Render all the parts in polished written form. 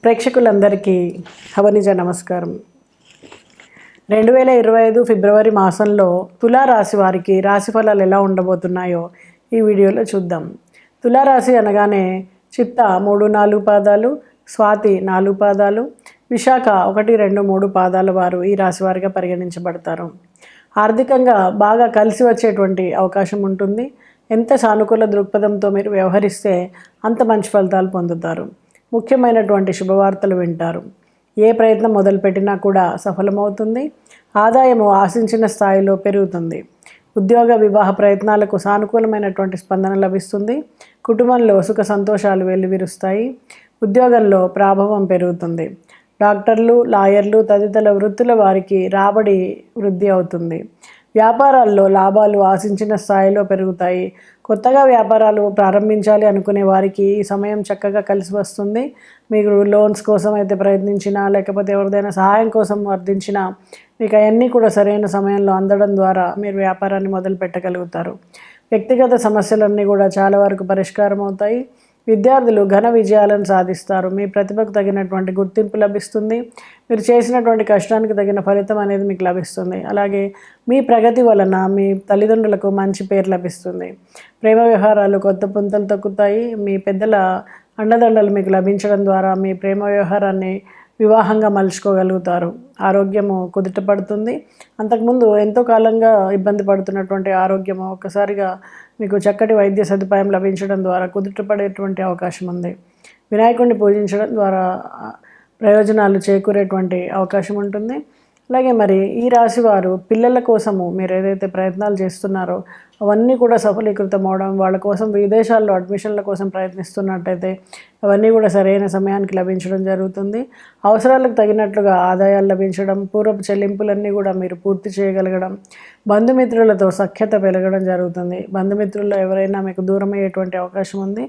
ప్రేక్షకులందరికీ హవనిజ నమస్కారం. 2025 ఫిబ్రవరి మాసంలో తులారాశి వారికి రాశి ఫలాలు ఎలా ఉండబోతున్నాయో ఈ వీడియోలో చూద్దాం. తులారాశి అనగానే చిత్త 3-4 పాదాలు, స్వాతి 4 పాదాలు, విశాఖ 1-2-3 పాదాల వారు ఈ రాశి వారిగా పరిగణించబడతారు. ఆర్థికంగా బాగా కలిసి వచ్చేటువంటి అవకాశం ఉంటుంది. ఎంత సానుకూల దృక్పథంతో మీరు వ్యవహరిస్తే అంత మంచి ఫలితాలు పొందుతారు. ముఖ్యమైనటువంటి శుభవార్తలు వింటారు. ఏ ప్రయత్నం మొదలుపెట్టినా కూడా సఫలమవుతుంది. ఆదాయము ఆశించిన స్థాయిలో పెరుగుతుంది. ఉద్యోగ వివాహ ప్రయత్నాలకు సానుకూలమైనటువంటి స్పందన లభిస్తుంది. కుటుంబంలో సుఖ సంతోషాలు వెల్లివిరుస్తాయి. ఉద్యోగంలో ప్రాభవం పెరుగుతుంది. డాక్టర్లు, లాయర్లు తదితర వృత్తుల వారికి రాబడి వృద్ధి అవుతుంది. వ్యాపారాల్లో లాభాలు ఆశించిన స్థాయిలో పెరుగుతాయి. కొత్తగా వ్యాపారాలు ప్రారంభించాలి అనుకునే వారికి ఈ సమయం చక్కగా కలిసి వస్తుంది. మీరు లోన్స్ కోసం అయితే ప్రయత్నించినా, లేకపోతే ఎవరిదైనా సహాయం కోసం వర్ధించినా మీకు అవన్నీ కూడా సరైన సమయంలో అందడం ద్వారా మీరు వ్యాపారాన్ని మొదలు పెట్టగలుగుతారు. వ్యక్తిగత సమస్యలన్నీ కూడా చాలా వరకు పరిష్కారం అవుతాయి. విద్యార్థులు ఘన విజయాలను సాధిస్తారు. మీ ప్రతిభకు తగినటువంటి గుర్తింపు లభిస్తుంది. మీరు చేసినటువంటి కష్టానికి తగిన ఫలితం అనేది మీకు లభిస్తుంది. అలాగే మీ ప్రగతి వలన మీ తల్లిదండ్రులకు మంచి పేరు లభిస్తుంది. ప్రేమ వ్యవహారాలు కొత్త పుంతలు తొక్కుతాయి. మీ పెద్దల అండదండలు మీకు లభించడం ద్వారా మీ ప్రేమ వ్యవహారాన్ని వివాహంగా మలుచుకోగలుగుతారు. ఆరోగ్యము కుదుట పడుతుంది. అంతకుముందు ఎంతో కాలంగా ఇబ్బంది పడుతున్నటువంటి ఆరోగ్యము ఒక్కసారిగా మీకు చక్కటి వైద్య సదుపాయం లభించడం ద్వారా కుదుట పడేటువంటి అవకాశం ఉంది. వినాయకుడిని పూజించడం ద్వారా ప్రయోజనాలు చేకూరేటువంటి అవకాశం ఉంటుంది. అలాగే మరి ఈ రాశి వారు పిల్లల కోసము మీరు ఏదైతే ప్రయత్నాలు చేస్తున్నారో అవన్నీ కూడా సఫలీకృతం అవడం, వాళ్ళ కోసం విదేశాల్లో అడ్మిషన్ల కోసం ప్రయత్నిస్తున్నట్టయితే అవన్నీ కూడా సరైన సమయానికి లభించడం జరుగుతుంది. అవసరాలకు తగినట్లుగా ఆదాయాలు లభించడం, పూర్వపు చెల్లింపులన్నీ కూడా మీరు పూర్తి చేయగలగడం, బంధుమిత్రులతో సఖ్యత పెరగడం జరుగుతుంది. బంధుమిత్రుల్లో ఎవరైనా మీకు దూరం అయ్యేటువంటి అవకాశం ఉంది.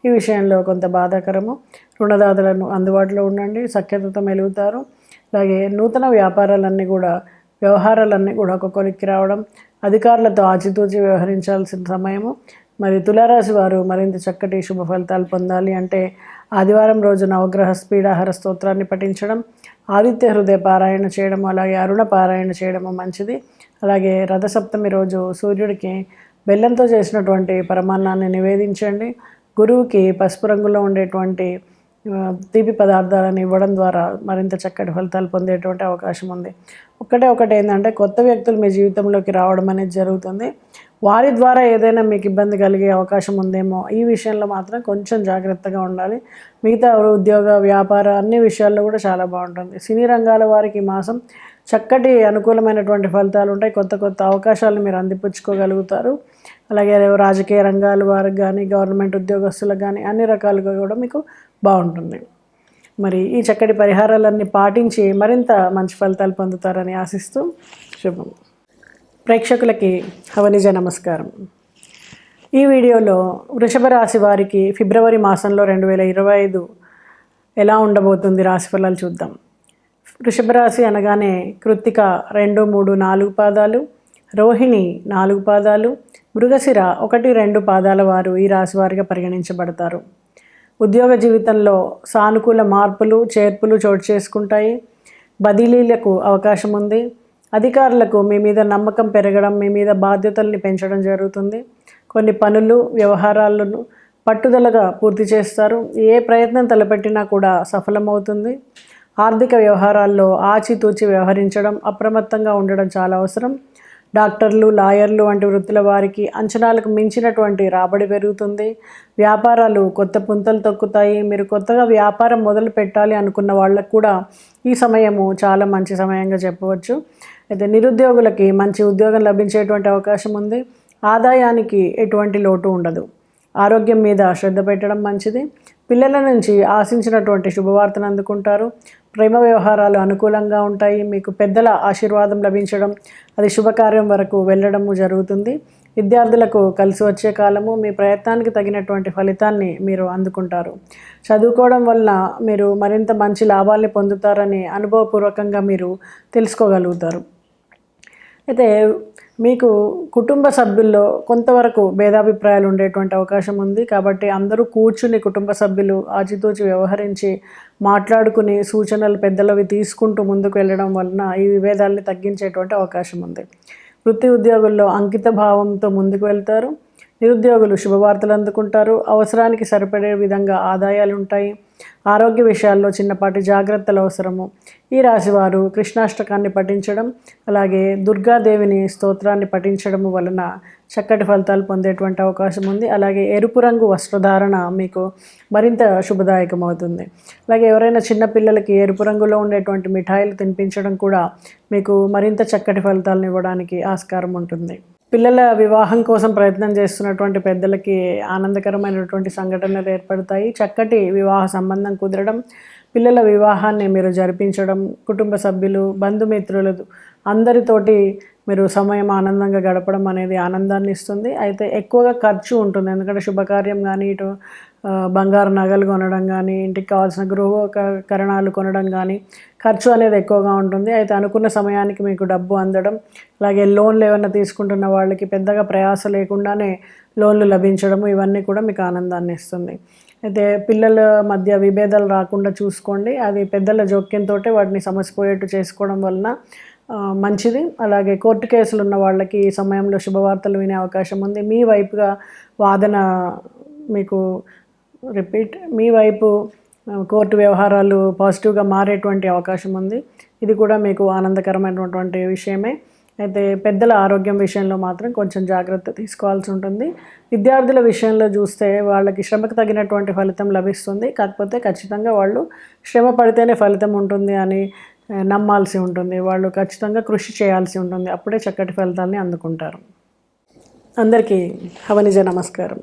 ఈ విషయంలో కొంత బాధాకరము. రుణదాతలను అందుబాటులో ఉండండి, సఖ్యతతో మెలుగుతారు. అలాగే నూతన వ్యవహారాలన్నీ కూడా ఒక కొలిక్కి రావడం, అధికారులతో ఆచితూచి వ్యవహరించాల్సిన సమయము. మరి తులారాశి వారు మరింత చక్కటి శుభ ఫలితాలు పొందాలి అంటే ఆదివారం రోజు నవగ్రహ స్పీడాహార స్తోత్రాన్ని పఠించడం, ఆదిత్య హృదయ పారాయణ చేయడము, అలాగే అరుణ పారాయణ చేయడము మంచిది. అలాగే రథసప్తమి రోజు సూర్యుడికి బెల్లంతో చేసినటువంటి పరమాన్నాన్ని నివేదించండి. గురువుకి పసుపు రంగులో ఉండేటువంటి తీపి పదార్థాలను ఇవ్వడం ద్వారా మరింత చక్కటి ఫలితాలు పొందేటువంటి అవకాశం ఉంది. ఒకటి ఏంటంటే కొత్త వ్యక్తులు మీ జీవితంలోకి రావడం అనేది జరుగుతుంది. వారి ద్వారా ఏదైనా మీకు ఇబ్బంది కలిగే అవకాశం ఉందేమో ఈ విషయంలో మాత్రం కొంచెం జాగ్రత్తగా ఉండాలి. మిగతా ఉద్యోగ, వ్యాపార అన్ని విషయాల్లో కూడా చాలా బాగుంటుంది. సినీ రంగాల వారికి ఈ మాసం చక్కటి అనుకూలమైనటువంటి ఫలితాలు ఉంటాయి. కొత్త అవకాశాలను మీరు అందిపుచ్చుకోగలుగుతారు. అలాగే రాజకీయ రంగాల వారికి కానీ, గవర్నమెంట్ ఉద్యోగస్తులకు కానీ అన్ని రకాలుగా కూడా మీకు బాగుంటుంది. మరి ఈ చక్కటి పరిహారాలన్నీ పాటించి మరింత మంచి ఫలితాలు పొందుతారని ఆశిస్తూ శుభం. ప్రేక్షకులకి హవనిజ నమస్కారం. ఈ వీడియోలో వృషభ రాశి వారికి ఫిబ్రవరి మాసంలో 2025 ఎలా ఉండబోతుంది రాశి ఫలాలు చూద్దాం. వృషభ రాశి అనగానే కృత్తిక 2-3-4 పాదాలు, రోహిణి 4 పాదాలు, మృగశిర 1-2 పాదాల వారు ఈ రాశి వారిగా పరిగణించబడతారు. ఉద్యోగ జీవితంలో సానుకూల మార్పులు, చేర్పులు చోటు చేసుకుంటాయి. బదిలీలకు అవకాశం ఉంది. అధికారులకు మీ మీద నమ్మకం పెరగడం, మీ మీద బాధ్యతల్ని పెంచడం జరుగుతుంది. కొన్ని పనులు, వ్యవహారాలను పట్టుదలగా పూర్తి చేస్తారు. ఏ ప్రయత్నం తలపెట్టినా కూడా సఫలమవుతుంది. ఆర్థిక వ్యవహారాల్లో ఆచితూచి వ్యవహరించడం, అప్రమత్తంగా ఉండడం చాలా అవసరం. డాక్టర్లు, లాయర్లు వంటి వృత్తుల వారికి అంచనాలకు మించినటువంటి రాబడి పెరుగుతుంది. వ్యాపారాలు కొత్త పుంతలు తొక్కుతాయి. మీరు కొత్తగా వ్యాపారం మొదలు పెట్టాలి అనుకున్న వాళ్ళకు కూడా ఈ సమయము చాలా మంచి సమయంగా చెప్పవచ్చు. అయితే నిరుద్యోగులకి మంచి ఉద్యోగం లభించేటువంటి అవకాశం ఉంది. ఆదాయానికి ఎటువంటి లోటు ఉండదు. ఆరోగ్యం మీద శ్రద్ధ పెట్టడం మంచిది. పిల్లల నుంచి ఆశించినటువంటి శుభవార్తను అందుకుంటారు. ప్రేమ వ్యవహారాలు అనుకూలంగా ఉంటాయి. మీకు పెద్దల ఆశీర్వాదం లభించడం, అది శుభకార్యం వరకు వెళ్ళడము జరుగుతుంది. విద్యార్థులకు కలిసి వచ్చే కాలము. మీ ప్రయత్నానికి తగినటువంటి ఫలితాన్ని మీరు అందుకుంటారు. చదువుకోవడం వల్ల మీరు మరింత మంచి లాభాల్ని పొందుతారని అనుభవపూర్వకంగా మీరు తెలుసుకోగలుగుతారు. అయితే మీకు కుటుంబ సభ్యుల్లో కొంతవరకు భేదాభిప్రాయాలు ఉండేటువంటి అవకాశం ఉంది. కాబట్టి అందరూ కూర్చుని కుటుంబ సభ్యులు ఆచితూచి వ్యవహరించి మాట్లాడుకుని సూచనలు పెద్దలవి తీసుకుంటూ ముందుకు వెళ్ళడం వలన ఈ విభేదాల్ని తగ్గించేటువంటి అవకాశం ఉంది. వృత్తి ఉద్యోగుల్లో అంకిత భావంతో ముందుకు వెళ్తారు. నిరుద్యోగులు శుభవార్తలు అందుకుంటారు. అవసరానికి సరిపడే విధంగా ఆదాయాలు ఉంటాయి. ఆరోగ్య విషయాల్లో చిన్నపాటి జాగ్రత్తలు అవసరము. ఈ రాశివారు కృష్ణాష్టకాన్ని పఠించడం, అలాగే దుర్గాదేవిని స్తోత్రాన్ని పఠించడం వలన చక్కటి ఫలితాలు పొందేటువంటి అవకాశం ఉంది. అలాగే ఎరుపు రంగు వస్త్రధారణ మీకు మరింత శుభదాయకం అవుతుంది. అలాగే ఎవరైనా చిన్నపిల్లలకి ఎరుపు రంగులో ఉండేటువంటి మిఠాయిలు తినిపించడం కూడా మీకు మరింత చక్కటి ఫలితాలను ఇవ్వడానికి ఆస్కారం ఉంటుంది. పిల్లల వివాహం కోసం ప్రయత్నం చేస్తున్నటువంటి పెద్దలకి ఆనందకరమైనటువంటి సంఘటనలు ఏర్పడతాయి. చక్కటి వివాహ సంబంధం కుదరడం, పిల్లల వివాహాన్ని మీరు జరిపించడం, కుటుంబ సభ్యులు, బంధుమిత్రులు అందరితోటి మీరు సమయం ఆనందంగా గడపడం అనేది ఆనందాన్ని ఇస్తుంది. అయితే ఎక్కువగా ఖర్చు ఉంటుంది. ఎందుకంటే శుభకార్యం కానీ, ఇటు బంగారు నగలు కొనడం కానీ, ఇంటికి కావాల్సిన గృహోపకరణాలు కొనడం కానీ ఖర్చు అనేది ఎక్కువగా ఉంటుంది. అయితే అనుకున్న సమయానికి మీకు డబ్బు అందడం, అలాగే లోన్లు ఏమైనా తీసుకుంటున్న వాళ్ళకి పెద్దగా ప్రయాస లేకుండానే లోన్లు లభించడము, ఇవన్నీ కూడా మీకు ఆనందాన్ని ఇస్తుంది. అయితే పిల్లల మధ్య విభేదాలు రాకుండా చూసుకోండి. అది పెద్దల జోక్యంతో వాటిని సమసిపోయేట్టు చేసుకోవడం వలన మంచిది. అలాగే కోర్టు కేసులు ఉన్న వాళ్ళకి ఈ సమయంలో శుభవార్తలు వినే అవకాశం ఉంది. మీ వైపుగా వాదన మీకు మీ వైపు కోర్టు వ్యవహారాలు పాజిటివ్గా మారేటువంటి అవకాశం ఉంది. ఇది కూడా మీకు ఆనందకరమైనటువంటి విషయమే. అయితే పెద్దల ఆరోగ్యం విషయంలో మాత్రం కొంచెం జాగ్రత్త తీసుకోవాల్సి ఉంటుంది. విద్యార్థుల విషయంలో చూస్తే వాళ్ళకి శ్రమకు తగినటువంటి ఫలితం లభిస్తుంది. కాకపోతే ఖచ్చితంగా వాళ్ళు శ్రమ పడితేనే ఫలితం ఉంటుంది అని నమ్మాల్సి ఉంటుంది. వాళ్ళు ఖచ్చితంగా కృషి చేయాల్సి ఉంటుంది. అప్పుడే చక్కటి ఫలితాలని అందుకుంటారు. అందరికీ హవనిజ నమస్కారం.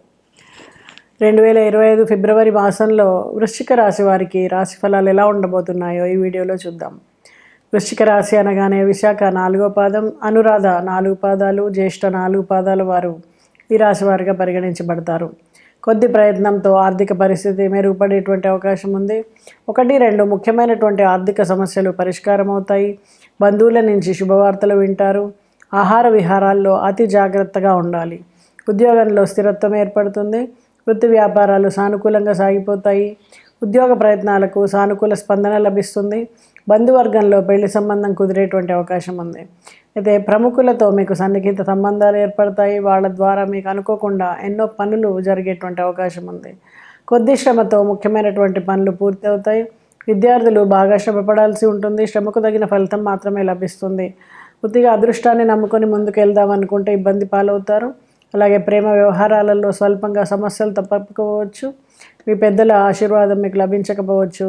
2025 ఫిబ్రవరి మాసంలో వృశ్చిక రాశి వారికి రాశి ఫలాలు ఎలా ఉండబోతున్నాయో ఈ వీడియోలో చూద్దాం. వృశ్చిక రాశి అనగానే విశాఖ 4వ పాదం, అనురాధ 4 పాదాలు, జ్యేష్ఠ 4 పాదాల వారు ఈ రాశి వారిగా పరిగణించబడతారు. కొద్ది ప్రయత్నంతో ఆర్థిక పరిస్థితి మెరుగుపడేటువంటి అవకాశం ఉంది. 1-2 ముఖ్యమైనటువంటి ఆర్థిక సమస్యలు పరిష్కారం అవుతాయి. బంధువుల నుంచి శుభవార్తలు వింటారు. ఆహార విహారాల్లో అతి జాగ్రత్తగా ఉండాలి. ఉద్యోగంలో స్థిరత్వం ఏర్పడుతుంది. వృత్తి వ్యాపారాలు సానుకూలంగా సాగిపోతాయి. ఉద్యోగ ప్రయత్నాలకు సానుకూల స్పందన లభిస్తుంది. బంధువర్గంలో పెళ్లి సంబంధం కుదిరేటువంటి అవకాశం ఉంది. అయితే ప్రముఖులతో మీకు సన్నిహిత సంబంధాలు ఏర్పడతాయి. వాళ్ళ ద్వారా మీకు అనుకోకుండా ఎన్నో పనులు జరిగేటువంటి అవకాశం ఉంది. కొద్ది శ్రమతో ముఖ్యమైనటువంటి పనులు పూర్తి అవుతాయి. విద్యార్థులు బాగా శ్రమపడాల్సి ఉంటుంది. శ్రమకు తగిన ఫలితం మాత్రమే లభిస్తుంది. కొద్దిగా అదృష్టాన్ని నమ్ముకొని ముందుకు వెళ్దాం అనుకుంటే ఇబ్బంది పాలవుతారు. అలాగే ప్రేమ వ్యవహారాలలో స్వల్పంగా సమస్యలు తప్పకపోవచ్చు. మీ పెద్దల ఆశీర్వాదం మీకు లభించకపోవచ్చు.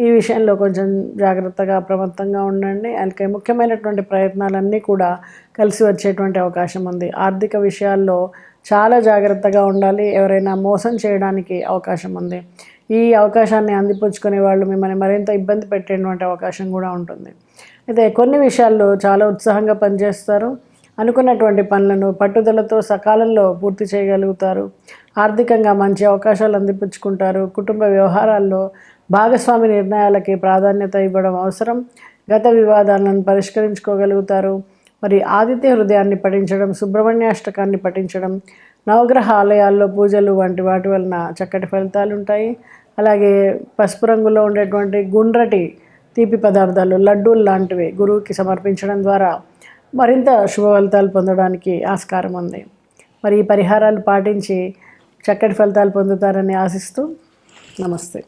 ఈ విషయంలో కొంచెం జాగ్రత్తగా అప్రమత్తంగా ఉండండి. అలాగే ముఖ్యమైనటువంటి ప్రయత్నాలన్నీ కూడా కలిసి వచ్చేటువంటి అవకాశం ఉంది. ఆర్థిక విషయాల్లో చాలా జాగ్రత్తగా ఉండాలి. ఎవరైనా మోసం చేయడానికి అవకాశం ఉంది. ఈ అవకాశాన్ని అందిపుచ్చుకునే వాళ్ళు మిమ్మల్ని మరింత ఇబ్బంది పెట్టేటువంటి అవకాశం కూడా ఉంటుంది. అయితే కొన్ని విషయాల్లో చాలా ఉత్సాహంగా పనిచేస్తారు. అనుకున్నటువంటి పనులను పట్టుదలతో సకాలంలో పూర్తి చేయగలుగుతారు. ఆర్థికంగా మంచి అవకాశాలు అందిపుచ్చుకుంటారు. కుటుంబ వ్యవహారాల్లో భాగస్వామి నిర్ణయాలకి ప్రాధాన్యత ఇవ్వడం అవసరం. గత వివాదాలను పరిష్కరించుకోగలుగుతారు. మరి ఆదిత్య హృదయాన్ని పఠించడం, సుబ్రహ్మణ్యాష్టకాన్ని పఠించడం, నవగ్రహ ఆలయాల్లో పూజలు వంటి వాటి వలన చక్కటి ఫలితాలు ఉంటాయి. అలాగే పసుపు రంగులో ఉండేటువంటి గుండ్రటి తీపి పదార్థాలు, లడ్డూలు లాంటివి గురువుకి సమర్పించడం ద్వారా మరింత శుభ ఫలితాలు పొందడానికి ఆస్కారం ఉంది. మరి ఈ పరిహారాలు పాటించి చక్కటి ఫలితాలు పొందుతారని ఆశిస్తూ నమస్తే.